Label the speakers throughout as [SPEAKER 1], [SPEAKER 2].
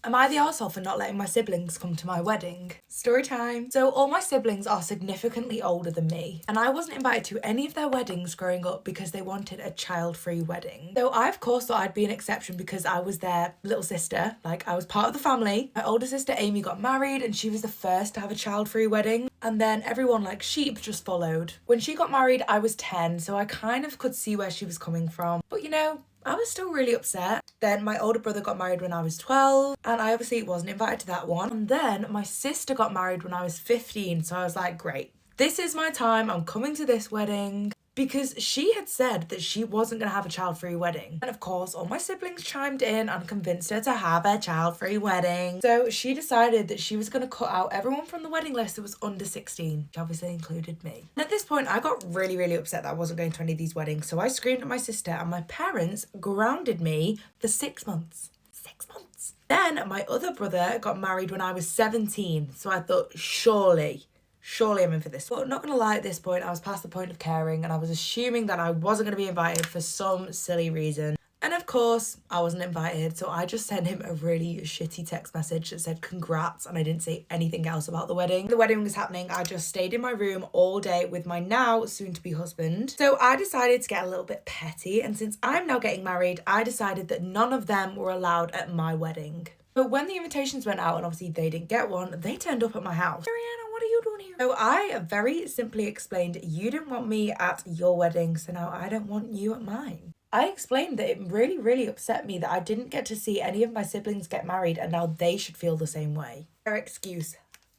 [SPEAKER 1] Am I the arsehole for not letting my siblings come to my wedding? Story time. So all my siblings are significantly older than me, and I wasn't invited to any of their weddings growing up because they wanted a child-free wedding. So I of course thought I'd be an exception because I was their little sister, like I was part of the family. My older sister Amy got married and she was the first to have a child-free wedding, and then everyone like sheep just followed. When she got married I was 10, so I kind of could see where she was coming from, but you know, I was still really upset. Then my older brother got married when I was 12, and I obviously wasn't invited to that one. And then my sister got married when I was 15, so I was like, great, this is my time, I'm coming to this wedding. Because she had said that she wasn't going to have a child-free wedding. And of course, all my siblings chimed in and convinced her to have a child-free wedding. So she decided that she was going to cut out everyone from the wedding list that was under 16, which obviously included me. And at this point, I got really upset that I wasn't going to any of these weddings. So I screamed at my sister and my parents grounded me for 6 months. 6 months. Then my other brother got married when I was 17. So I thought, surely I'm in for this. But not gonna lie, at this point, I was past the point of caring and I was assuming that I wasn't gonna be invited for some silly reason. And of course, I wasn't invited, so I just sent him a really shitty text message that said congrats, and I didn't say anything else about the wedding. The wedding was happening, I just stayed in my room all day with my now soon-to-be husband. So I decided to get a little bit petty, and since I'm now getting married, I decided that none of them were allowed at my wedding. But when the invitations went out, and obviously they didn't get one, they turned up at my house. Ariana, what are you doing here? So I very simply explained, you didn't want me at your wedding, so now I don't want you at mine. I explained that it really upset me that I didn't get to see any of my siblings get married and now they should feel the same way. Their excuse.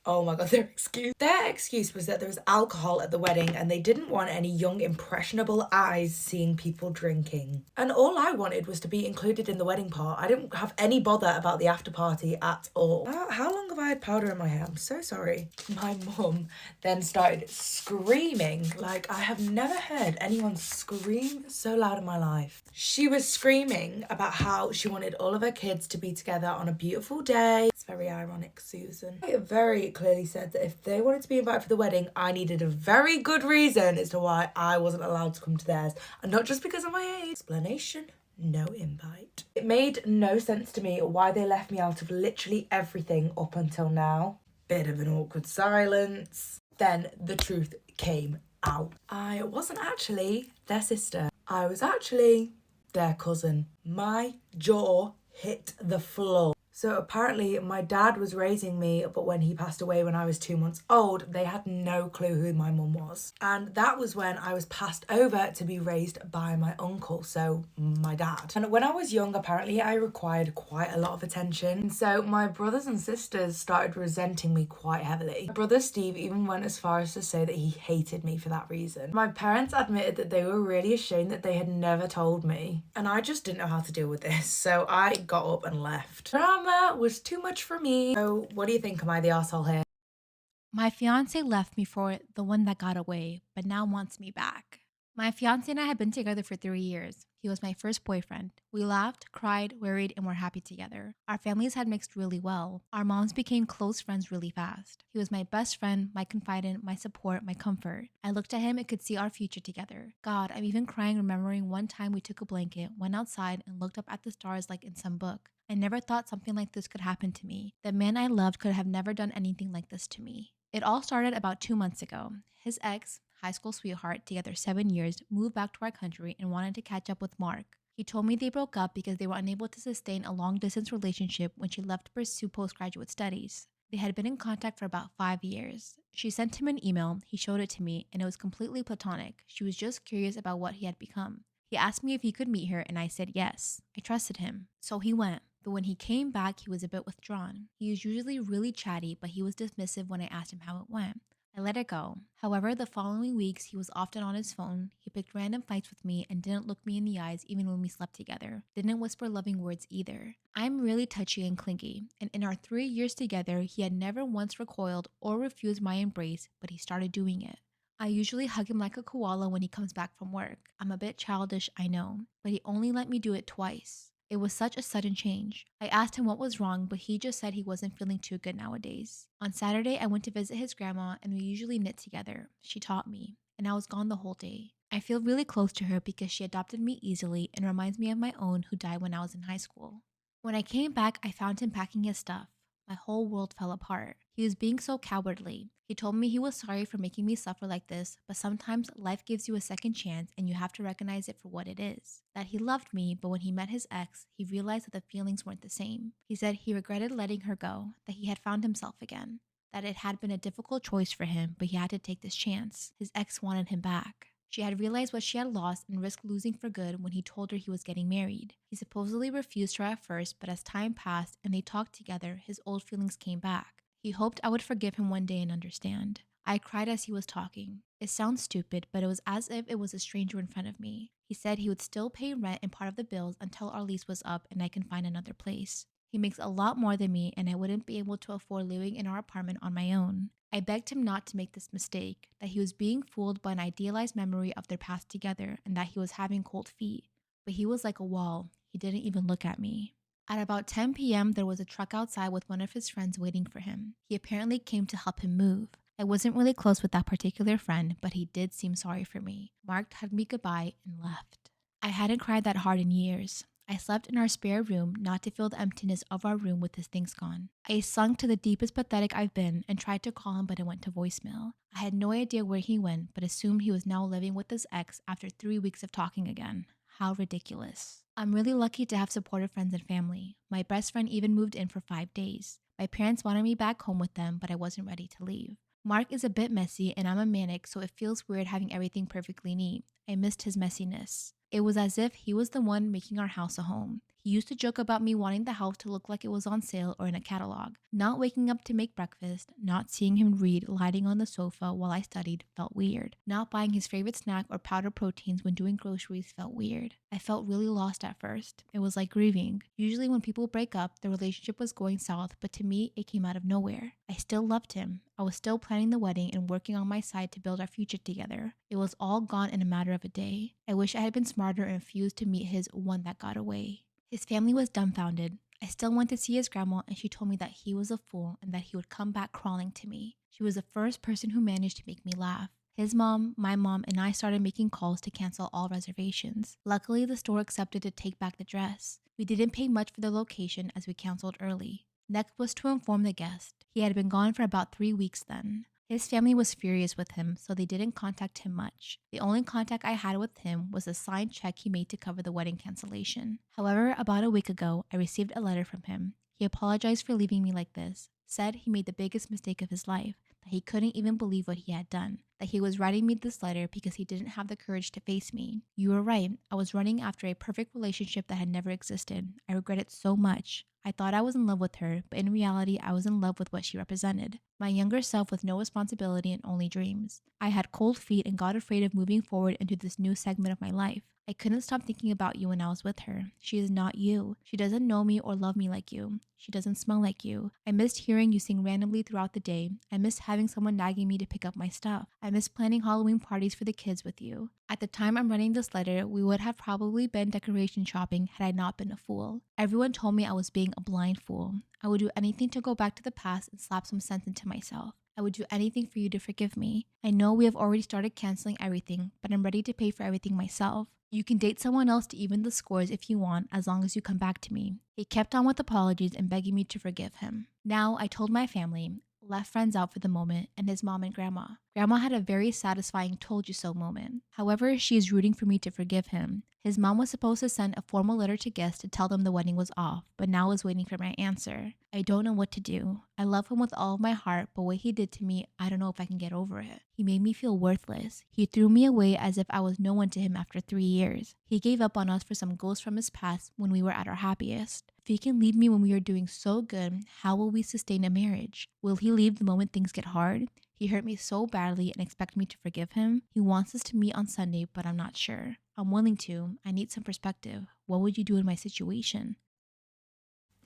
[SPEAKER 1] Oh my god, Their excuse was that there was alcohol at the wedding and they didn't want any young, impressionable eyes seeing people drinking. And all I wanted was to be included in the wedding part. I didn't have any bother about the after party at all. How long have I had powder in my hair? I'm so sorry. My mum then started screaming like I have never heard anyone scream so loud in my life. She was screaming about how she wanted all of her kids to be together on a beautiful day. It's very ironic, Susan. I very clearly said that if they wanted to be invited for the wedding, I needed a very good reason as to why I wasn't allowed to come to theirs, and not just because of my age. Explanation: no invite. It made no sense to me why they left me out of literally everything up until now. Bit of an awkward silence. Then the truth came out. I wasn't actually their sister. I was actually their cousin. My jaw hit the floor. So apparently my dad was raising me, but when he passed away when I was 2 months old, they had no clue who my mum was. And that was when I was passed over to be raised by my uncle, so my dad. And when I was young, apparently I required quite a lot of attention. So my brothers and sisters started resenting me quite heavily. My brother Steve even went as far as to say that he hated me for that reason. My parents admitted that they were really ashamed that they had never told me. And I just didn't know how to deal with this, so I got up and left. Drama was too much for me. So what do you think? Am I the asshole here?
[SPEAKER 2] My fiance left me for the one that got away, but now wants me back. My fiance and I had been together for 3 years. He was my first boyfriend. We laughed, cried, worried, and were happy together. Our families had mixed really well. Our moms became close friends really fast. He was my best friend, my confidant, my support, my comfort. I looked at him and could see our future together. God, I'm even crying remembering one time we took a blanket, went outside, and looked up at the stars like in some book. I never thought something like this could happen to me. The man I loved could have never done anything like this to me. It all started about 2 months ago. His ex, high school sweetheart, together 7 years, moved back to our country and wanted to catch up with Mark. He told me they broke up because they were unable to sustain a long-distance relationship when she left to pursue postgraduate studies. They had been in contact for about 5 years. She sent him an email, he showed it to me, and it was completely platonic. She was just curious about what he had become. He asked me if he could meet her, and I said yes. I trusted him. So he went. But when he came back, he was a bit withdrawn. He is usually really chatty, but he was dismissive when I asked him how it went. I let it go. However, the following weeks, he was often on his phone. He picked random fights with me and didn't look me in the eyes even when we slept together. Didn't whisper loving words either. I'm really touchy and clingy, and in our 3 years together, he had never once recoiled or refused my embrace, but he started doing it. I usually hug him like a koala when he comes back from work. I'm a bit childish, I know, but he only let me do it twice. It was such a sudden change. I asked him what was wrong, but he just said he wasn't feeling too good nowadays. On Saturday, I went to visit his grandma and we usually knit together. She taught me, and I was gone the whole day. I feel really close to her because she adopted me easily and reminds me of my own who died when I was in high school. When I came back, I found him packing his stuff. My whole world fell apart. He was being so cowardly. He told me he was sorry for making me suffer like this, but sometimes life gives you a second chance and you have to recognize it for what it is. That he loved me, but when he met his ex, he realized that the feelings weren't the same. He said he regretted letting her go, that he had found himself again, that it had been a difficult choice for him, but he had to take this chance. His ex wanted him back. She had realized what she had lost and risked losing for good when he told her he was getting married. He supposedly refused her at first, but as time passed and they talked together, his old feelings came back. He hoped I would forgive him one day and understand. I cried as he was talking. It sounds stupid, but it was as if it was a stranger in front of me. He said he would still pay rent and part of the bills until our lease was up and I can find another place. He makes a lot more than me and I wouldn't be able to afford living in our apartment on my own. I begged him not to make this mistake, that he was being fooled by an idealized memory of their past together and that he was having cold feet. But he was like a wall. He didn't even look at me. At about 10 p.m., there was a truck outside with one of his friends waiting for him. He apparently came to help him move. I wasn't really close with that particular friend, but he did seem sorry for me. Mark hugged me goodbye and left. I hadn't cried that hard in years. I slept in our spare room, not to fill the emptiness of our room with his things gone. I sunk to the deepest pathetic I've been and tried to call him, but it went to voicemail. I had no idea where he went, but assumed he was now living with his ex after 3 weeks of talking again. How ridiculous. I'm really lucky to have supportive friends and family. My best friend even moved in for 5 days. My parents wanted me back home with them, but I wasn't ready to leave. Mark is a bit messy and I'm a manic, so it feels weird having everything perfectly neat. I missed his messiness. It was as if he was the one making our house a home. He used to joke about me wanting the house to look like it was on sale or in a catalog. Not waking up to make breakfast, not seeing him read lying on the sofa while I studied felt weird. Not buying his favorite snack or powder proteins when doing groceries felt weird. I felt really lost at first. It was like grieving. Usually when people break up, the relationship was going south, but to me, it came out of nowhere. I still loved him. I was still planning the wedding and working on my side to build our future together. It was all gone in a matter of a day. I wish I had been smarter and refused to meet his one that got away. His family was dumbfounded. I still went to see his grandma and she told me that he was a fool and that he would come back crawling to me. She was the first person who managed to make me laugh. His mom, my mom, and I started making calls to cancel all reservations. Luckily, the store accepted to take back the dress. We didn't pay much for the location as we canceled early. Next was to inform the guest. He had been gone for about 3 weeks then. His family was furious with him, so they didn't contact him much. The only contact I had with him was a signed check he made to cover the wedding cancellation. However, about a week ago, I received a letter from him. He apologized for leaving me like this, said he made the biggest mistake of his life, that he couldn't even believe what he had done, that he was writing me this letter because he didn't have the courage to face me. You were right, I was running after a perfect relationship that had never existed. I regret it so much. I thought I was in love with her, but in reality, I was in love with what she represented. My younger self with no responsibility and only dreams. I had cold feet and got afraid of moving forward into this new segment of my life. I couldn't stop thinking about you when I was with her. She is not you. She doesn't know me or love me like you. She doesn't smell like you. I missed hearing you sing randomly throughout the day. I missed having someone nagging me to pick up my stuff. I missed planning Halloween parties for the kids with you. At the time I'm writing this letter, we would have probably been decoration shopping had I not been a fool. Everyone told me I was being a blind fool. I would do anything to go back to the past and slap some sense into myself. I would do anything for you to forgive me. I know we have already started canceling everything, but I'm ready to pay for everything myself. You can date someone else to even the scores if you want, as long as you come back to me. He kept on with apologies and begging me to forgive him. Now, I told my family, left friends out for the moment, and his mom and grandma. Grandma had a very satisfying told you so moment. However, she is rooting for me to forgive him. His mom was supposed to send a formal letter to guests to tell them the wedding was off, but now is waiting for my answer. I don't know what to do. I love him with all of my heart, but what he did to me, I don't know if I can get over it. He made me feel worthless. He threw me away as if I was no one to him after 3 years. He gave up on us for some ghost from his past when we were at our happiest. If he can leave me when we are doing so good, how will we sustain a marriage? Will he leave the moment things get hard? He hurt me so badly and expects me to forgive him. He wants us to meet on Sunday, but I'm not sure. I'm willing to. I need some perspective. What would you do in my situation?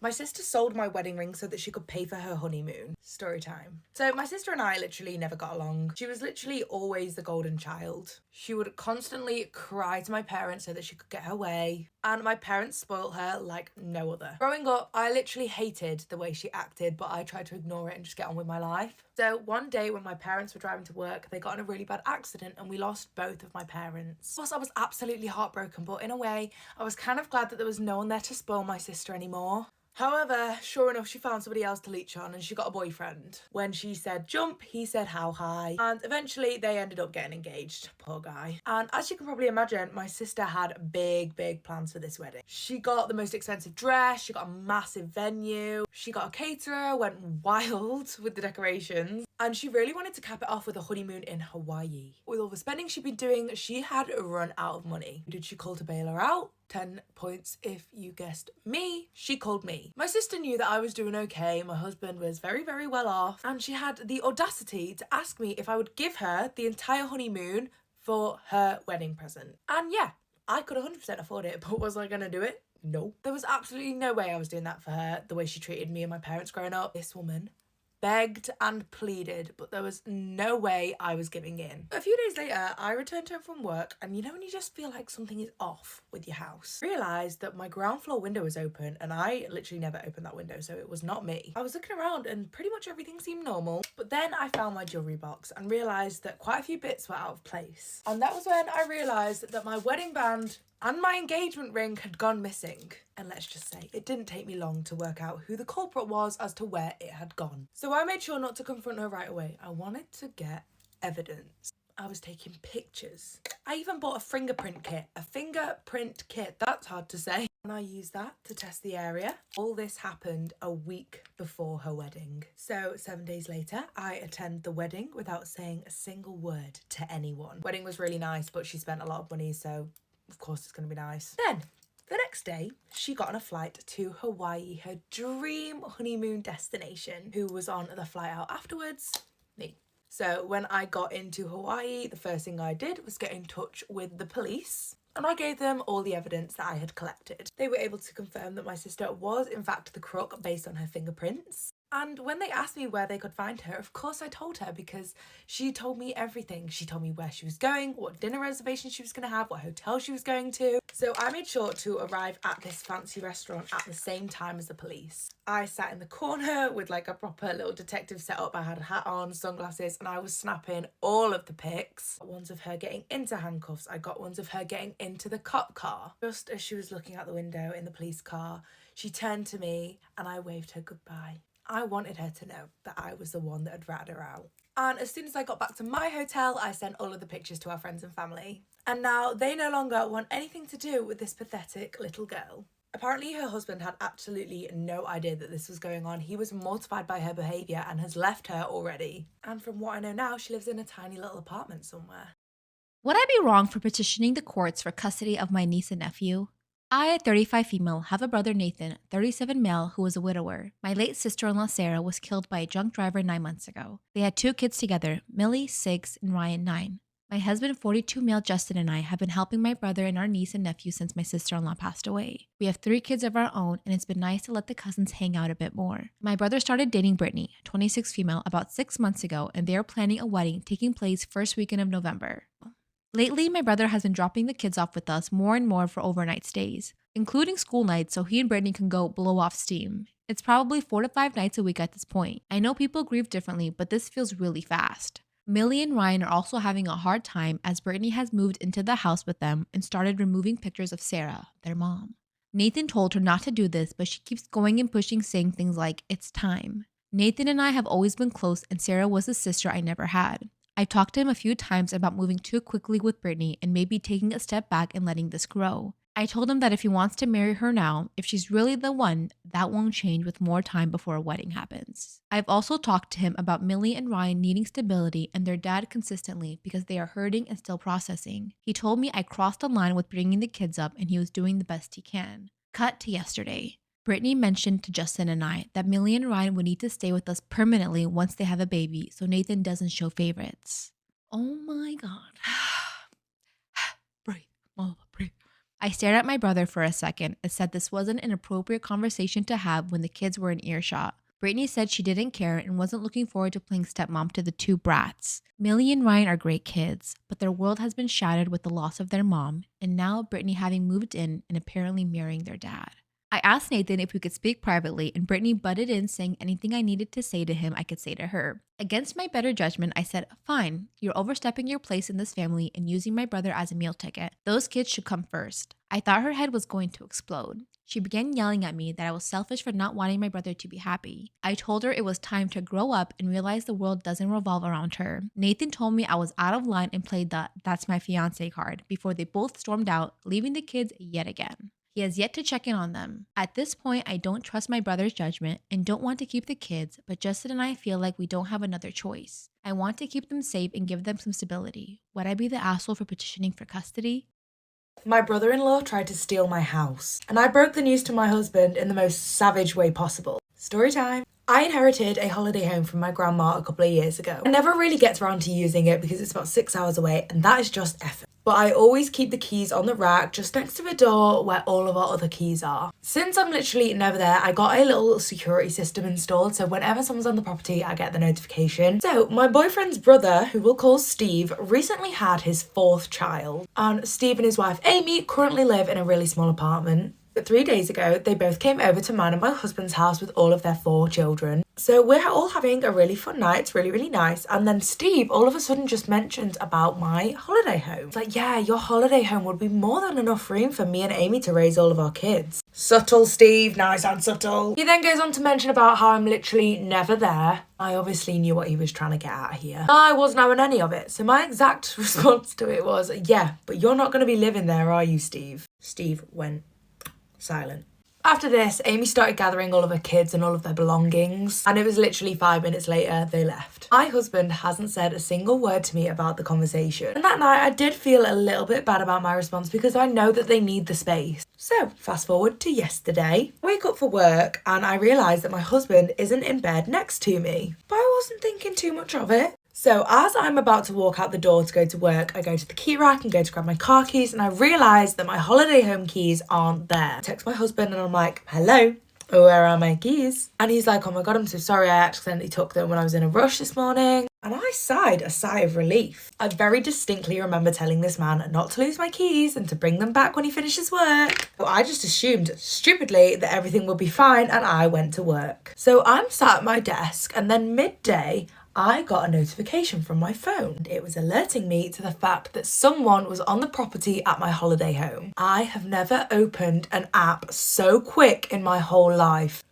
[SPEAKER 1] My sister sold my wedding ring so that she could pay for her honeymoon. Story time. So my sister and I literally never got along. She was literally always the golden child. She would constantly cry to my parents so that she could get her way. and my parents spoiled her like no other. Growing up, I literally hated the way she acted, but I tried to ignore it and just get on with my life. So one day when my parents were driving to work, they got in a really bad accident and we lost both of my parents. Of course, I was absolutely heartbroken, but in a way, I was kind of glad that there was no one there to spoil my sister anymore. However, sure enough, she found somebody else to leech on and she got a boyfriend. When she said jump, he said how high. And eventually they ended up getting engaged. Poor guy. And as you can probably imagine, my sister had big plans for this wedding. She got the most expensive dress, she got a massive venue, she got a caterer, went wild with the decorations. And she really wanted to cap it off with a honeymoon in Hawaii. With all the spending she'd been doing, she had run out of money. Did she call to bail her out? 10 points if you guessed me. She called me. My sister knew that I was doing okay, my husband was very well off, and she had the audacity to ask me if I would give her the entire honeymoon for her wedding present. And yeah, I could 100% afford it, but was I gonna do it? No. There was absolutely no way I was doing that for her, the way she treated me and my parents growing up. This woman begged and pleaded, but there was no way I was giving in. A few days later, I returned home from work, and you know when you just feel like something is off with your house? I realised that my ground floor window was open, and I literally never opened that window, so it was not me. I was looking around and pretty much everything seemed normal, but then I found my jewellery box and realised that quite a few bits were out of place. And that was when I realised that my wedding band and my engagement ring had gone missing. And let's just say, it didn't take me long to work out who the culprit was as to where it had gone. So I made sure not to confront her right away. I wanted to get evidence. I was taking pictures. I even bought a fingerprint kit. A fingerprint kit, that's hard to say. And I used that to test the area. All this happened a week before her wedding. So 7 days later, I attend the wedding without saying a single word to anyone. Wedding was really nice, but she spent a lot of money, so of course it's gonna be nice. Then, the next day, she got on a flight to Hawaii, her dream honeymoon destination. Who was on the flight out afterwards? Me. So when I got into Hawaii, the first thing I did was get in touch with the police, and I gave them all the evidence that I had collected. They were able to confirm that my sister was in fact the crook based on her fingerprints. And when they asked me where they could find her, of course I told her, because she told me everything. She told me where she was going, what dinner reservation she was going to have, what hotel she was going to. So I made sure to arrive at this fancy restaurant at the same time as the police. I sat in the corner with like a proper little detective setup. I had a hat on, sunglasses, and I was snapping all of the pics. Ones of her getting into handcuffs. I got ones of her getting into the cop car. Just as she was looking out the window in the police car, she turned to me and I waved her goodbye. I wanted her to know that I was the one that had ratted her out. And as soon as I got back to my hotel, I sent all of the pictures to our friends and family. And now they no longer want anything to do with this pathetic little girl. Apparently her husband had absolutely no idea that this was going on. He was mortified by her behaviour and has left her already. And from what I know now, she lives in a tiny little apartment somewhere.
[SPEAKER 2] Would I be wrong for petitioning the courts for custody of my niece and nephew? I, 35 female, have a brother Nathan, 37 male, who was a widower. My late sister-in-law Sarah was killed by a drunk driver 9 months ago. They had 2 kids together, Millie, 6, and Ryan, 9. My husband, 42 male Justin, and I have been helping my brother and our niece and nephew since my sister-in-law passed away. We have 3 kids of our own, and it's been nice to let the cousins hang out a bit more. My brother started dating Brittany, 26 female, about 6 months ago, and they are planning a wedding taking place first weekend of November. Lately, my brother has been dropping the kids off with us more and more for overnight stays, including school nights, so he and Brittany can go blow off steam. It's probably 4 to 5 nights a week at this point. I know people grieve differently, but this feels really fast. Millie and Ryan are also having a hard time as Brittany has moved into the house with them and started removing pictures of Sarah, their mom. Nathan told her not to do this, but she keeps going and pushing, saying things like, "It's time." Nathan and I have always been close, and Sarah was a sister I never had. I talked to him a few times about moving too quickly with Brittany and maybe taking a step back and letting this grow. I told him that if he wants to marry her now, if she's really the one, that won't change with more time before a wedding happens. I've also talked to him about Millie and Ryan needing stability and their dad consistently because they are hurting and still processing. He told me I crossed the line with bringing the kids up and he was doing the best he can. Cut to yesterday. Brittany mentioned to Justin and I that Millie and Ryan would need to stay with us permanently once they have a baby so Nathan doesn't show favorites. Oh my God. Breathe, Mama, breathe. I stared at my brother for a second and said this wasn't an appropriate conversation to have when the kids were in earshot. Brittany said she didn't care and wasn't looking forward to playing stepmom to the two brats. Millie and Ryan are great kids, but their world has been shattered with the loss of their mom, and now Brittany having moved in and apparently marrying their dad. I asked Nathan if we could speak privately, and Brittany butted in saying anything I needed to say to him I could say to her. Against my better judgment, I said, fine, you're overstepping your place in this family and using my brother as a meal ticket. Those kids should come first. I thought her head was going to explode. She began yelling at me that I was selfish for not wanting my brother to be happy. I told her it was time to grow up and realize the world doesn't revolve around her. Nathan told me I was out of line and played the "that's my fiance" card before they both stormed out, leaving the kids yet again. He has yet to check in on them. At this point, I don't trust my brother's judgment and don't want to keep the kids, but Justin and I feel like we don't have another choice. I want to keep them safe and give them some stability. Would I be the asshole for petitioning for custody?
[SPEAKER 1] My brother-in-law tried to steal my house, and I broke the news to my husband in the most savage way possible. Story time. I inherited a holiday home from my grandma a couple of years ago. I never really get around to using it because it's about 6 hours away, and that is just effort. But I always keep the keys on the rack just next to the door where all of our other keys are. Since I'm literally never there, I got a little security system installed, so whenever someone's on the property, I get the notification. So my boyfriend's brother, who we'll call Steve, recently had his 4th child. And Steve and his wife Amy currently live in a really small apartment. But 3 days ago, they both came over to mine and my husband's house with all of their 4 children. So we're all having a really fun night. It's really, really nice. And then Steve all of a sudden just mentioned about my holiday home. It's like, yeah, your holiday home would be more than enough room for me and Amy to raise all of our kids. Subtle, Steve. Nice and subtle. He then goes on to mention about how I'm literally never there. I obviously knew what he was trying to get at here. I wasn't having any of it. So my exact response to it was, yeah, but you're not going to be living there, are you, Steve? Steve went silent. After this, Amy started gathering all of her kids and all of their belongings, and it was literally 5 minutes later they left. My husband hasn't said a single word to me about the conversation, and that night I did feel a little bit bad about my response because I know that they need the space. So fast forward to yesterday. I wake up for work and I realise that my husband isn't in bed next to me, but I wasn't thinking too much of it. So as I'm about to walk out the door to go to work, I go to the key rack and go to grab my car keys, and I realise that my holiday home keys aren't there. I text my husband and I'm like, hello, where are my keys? And he's like, oh my God, I'm so sorry, I accidentally took them when I was in a rush this morning. And I sighed a sigh of relief. I very distinctly remember telling this man not to lose my keys and to bring them back when he finishes work. But I just assumed, stupidly, that everything would be fine and I went to work. So I'm sat at my desk and then midday, I got a notification from my phone. It was alerting me to the fact that someone was on the property at my holiday home. I have never opened an app so quick in my whole life.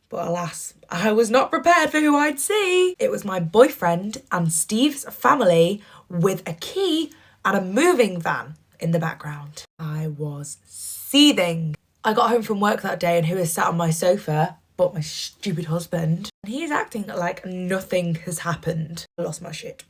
[SPEAKER 1] But alas, I was not prepared for who I'd see. It was my boyfriend and Steve's family with a key and a moving van in the background. I was seething. I got home from work that day and who was sat on my sofa but my stupid husband. And he's acting like nothing has happened. I lost my shit.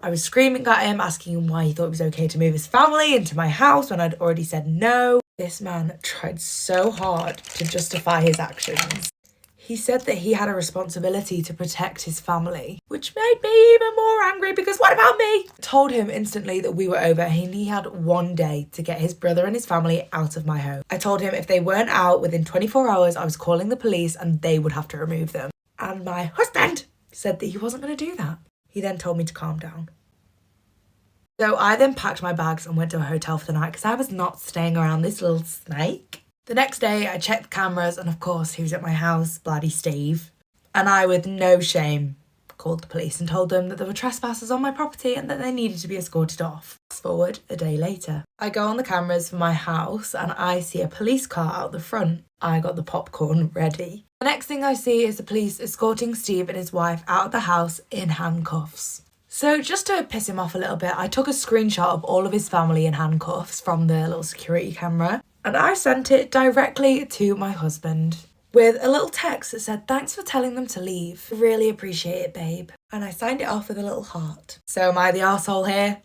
[SPEAKER 1] I was screaming at him, asking him why he thought it was okay to move his family into my house when I'd already said no. This man tried so hard to justify his actions. He said that he had a responsibility to protect his family, which made me even more angry because what about me? Told him instantly that we were over and he had 1 day to get his brother and his family out of my home. I told him if they weren't out within 24 hours, I was calling the police and they would have to remove them. And my husband said that he wasn't going to do that. He then told me to calm down. So I then packed my bags and went to a hotel for the night because I was not staying around this little snake. The next day, I checked the cameras and of course, he was at my house, bloody Steve. And I, with no shame, called the police and told them that there were trespassers on my property and that they needed to be escorted off. Fast forward a day later. I go on the cameras for my house and I see a police car out the front. I got the popcorn ready. The next thing I see is the police escorting Steve and his wife out of the house in handcuffs. So just to piss him off a little bit, I took a screenshot of all of his family in handcuffs from the little security camera. And I sent it directly to my husband with a little text that said, thanks for telling them to leave. Really appreciate it, babe. And I signed it off with a little heart. So am I the arsehole here?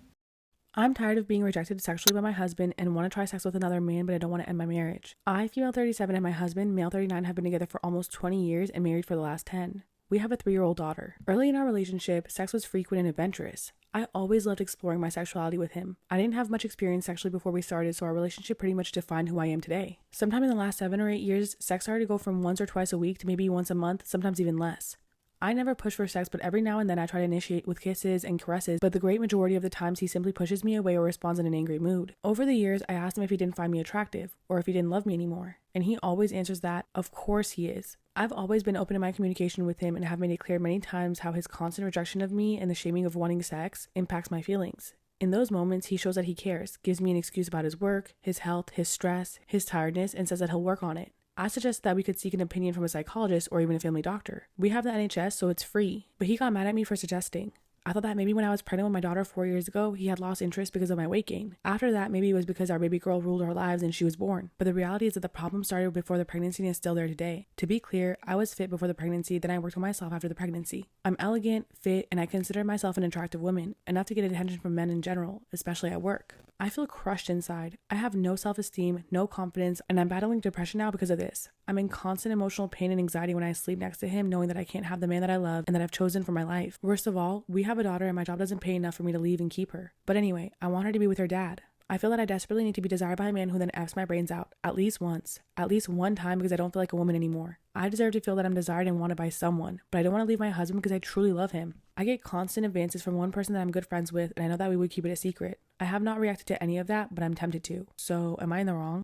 [SPEAKER 3] I'm tired of being rejected sexually by my husband and want to try sex with another man, but I don't want to end my marriage. I, female 37, and my husband, male 39, have been together for almost 20 years and married for the last 10. We have a 3-year-old daughter. Early in our relationship, sex was frequent and adventurous. I always loved exploring my sexuality with him. I didn't have much experience sexually before we started, so our relationship pretty much defined who I am today. Sometime in the last 7 or 8 years, sex started to go from once or twice a week to maybe once a month, sometimes even less. I never push for sex, but every now and then I try to initiate with kisses and caresses, but the great majority of the times he simply pushes me away or responds in an angry mood. Over the years, I asked him if he didn't find me attractive, or if he didn't love me anymore, and he always answers that, of course he is. I've always been open in my communication with him and have made it clear many times how his constant rejection of me and the shaming of wanting sex impacts my feelings. In those moments, he shows that he cares, gives me an excuse about his work, his health, his stress, his tiredness, and says that he'll work on it. I suggest that we could seek an opinion from a psychologist or even a family doctor. We have the NHS, so it's free. But he got mad at me for suggesting. I thought that maybe when I was pregnant with my daughter 4 years ago, he had lost interest because of my weight gain. After that, maybe it was because our baby girl ruled our lives and she was born. But the reality is that the problem started before the pregnancy and is still there today. To be clear, I was fit before the pregnancy, then I worked on myself after the pregnancy. I'm elegant, fit, and I consider myself an attractive woman, enough to get attention from men in general, especially at work. I feel crushed inside. I have no self-esteem, no confidence, and I'm battling depression now because of this. I'm in constant emotional pain and anxiety when I sleep next to him, knowing that I can't have the man that I love and that I've chosen for my life. Worst of all, we have a daughter and my job doesn't pay enough for me to leave and keep her. But anyway, I want her to be with her dad. I feel that I desperately need to be desired by a man who then F's my brains out, at least once, at least one time, because I don't feel like a woman anymore. I deserve to feel that I'm desired and wanted by someone, but I don't want to leave my husband because I truly love him. I get constant advances from one person that I'm good friends with, and I know that we would keep it a secret. I have not reacted to any of that, but I'm tempted to. So, am I in the wrong?